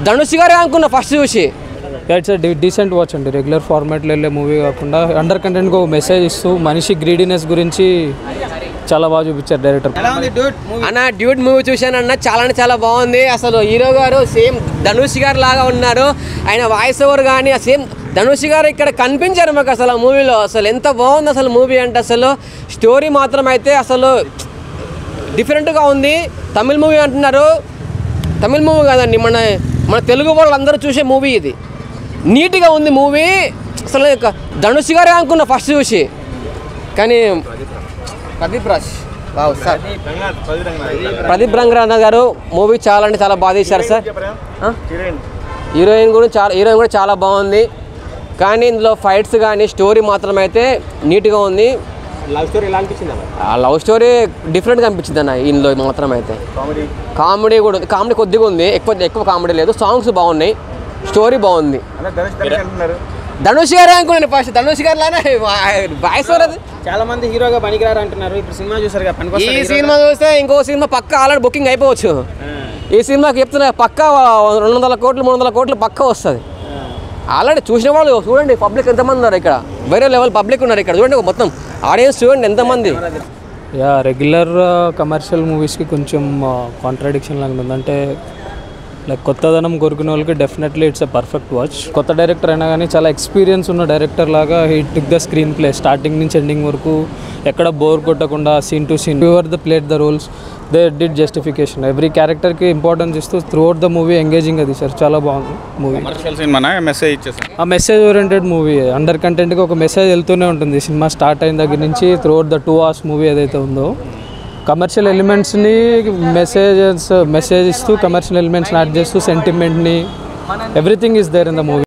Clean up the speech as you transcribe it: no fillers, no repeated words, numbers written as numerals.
ధనుష్ గారే అనుకున్నా ఫస్ట్ చూసి. ఇట్స్ డీసెంట్ వాచ్ అండి. రెగ్యులర్ ఫార్మాట్లో వెళ్ళే మూవీ కాకుండా అండర్ కంటెంట్కి ఒక మెసేజ్ ఇస్తూ మనిషి గ్రీడీనెస్ గురించి చాలా బాగా చూపించారు డైరెక్టర్. అన్న డ్యూట్ మూవీ చూశానన్న, చాలా అంటే చాలా బాగుంది. అసలు హీరో గారు సేమ్ ధనుష్ గారు లాగా ఉన్నారు. ఆయన వాయిస్ ఓవర్ కానీ సేమ్ ధనుష్ గారు ఇక్కడ కనిపించారు మాకు అసలు ఆ మూవీలో. అసలు ఎంత బాగుంది అసలు మూవీ అంటే. అసలు స్టోరీ మాత్రం అయితే అసలు డిఫరెంట్గా ఉంది. తమిళ్ మూవీ అంటున్నారు, తమిళ్ మూవీ కాదండి, మన తెలుగు వాళ్ళు అందరూ చూసే మూవీ ఇది. నీట్గా ఉంది మూవీ. అసలు ధనుష్ గారే అనుకున్నా ఫస్ట్ చూసి, కానీ ప్రదీప్ రంగనాథ్ గారు మూవీ చాలా అంటే చాలా బాగా తీశారు సార్. హీరోయిన్ కూడా చాలా బాగుంది. కానీ ఇందులో ఫైట్స్ కానీ స్టోరీ మాత్రం అయితే నీట్గా ఉంది. లవ్ స్టోరీ డిఫరెంట్గా అనిపించింది అన్న ఇందులో మాత్రం అయితే. కామెడీ కూడా ఉంది, కామెడీ కొద్దిగా ఉంది, ఎక్కువ కామెడీ లేదు. సాంగ్స్ బాగున్నాయి, స్టోరీ బాగుంది. ధనుష్ గారే అనుకున్నాను ఫస్ట్, ధనుష్ గారు లానే వాయిస్ ఓవర్. చాలా మంది హీరోగా పనికిరారు అంటున్నారు. ఇప్పుడు సినిమా చూసారు, ఈ సినిమా చూస్తే ఇంకో సినిమా పక్కా ఆల్రెడీ బుకింగ్ అయిపోవచ్చు. ఈ సినిమాకి చెప్తున్నా పక్కా 200 కోట్లు 300 కోట్లు పక్కా వస్తుంది. ఆల్రెడీ చూసిన వాళ్ళు చూడండి, పబ్లిక్ ఎంతమంది ఉన్నారు ఇక్కడ, వేరే లెవెల్ పబ్లిక్ ఉన్నారు ఇక్కడ. చూడండి మొత్తం ఆడియన్స్ చూడండి ఎంతమంది. రెగ్యులర్ కమర్షియల్ మూవీస్కి కొంచెం కాంట్రాడిక్షన్ లాగా ఉంది. అంటే లైక్ కొత్తదనం కోరుకునే వాళ్ళకి definitely it's a perfect watch. కొత్త డైరెక్టర్ అయినా కానీ చాలా ఎక్స్పీరియన్స్ ఉన్న డైరెక్టర్ లాగా he took the screenplay starting నుంచి ఎండింగ్ వరకు ఎక్కడ బోర్ కొట్టకుండా scene to scene ever the played the roles they did justification. Every క్యారెక్టర్కి ఇంపార్టెన్స్ ఇస్తూ throughout the movie engaging అది సార్. చాలా బాగుంది మూవీ. ఆ మెసేజ్ ఓరియంటెడ్ మూవీ, అండర్ కంటెంట్కి ఒక మెసేజ్ వెళ్తూనే ఉంటుంది. సినిమా స్టార్ట్ అయిన దగ్గర నుంచి through out the 2 hours movie ఏదైతే ఉందో, కమర్షియల్ ఎలిమెంట్స్ని మెసేజ్ ఇస్తూ కమర్షియల్ ఎలిమెంట్స్ని యాడ్ చేస్తూ సెంటిమెంట్ని everything is there in the movie.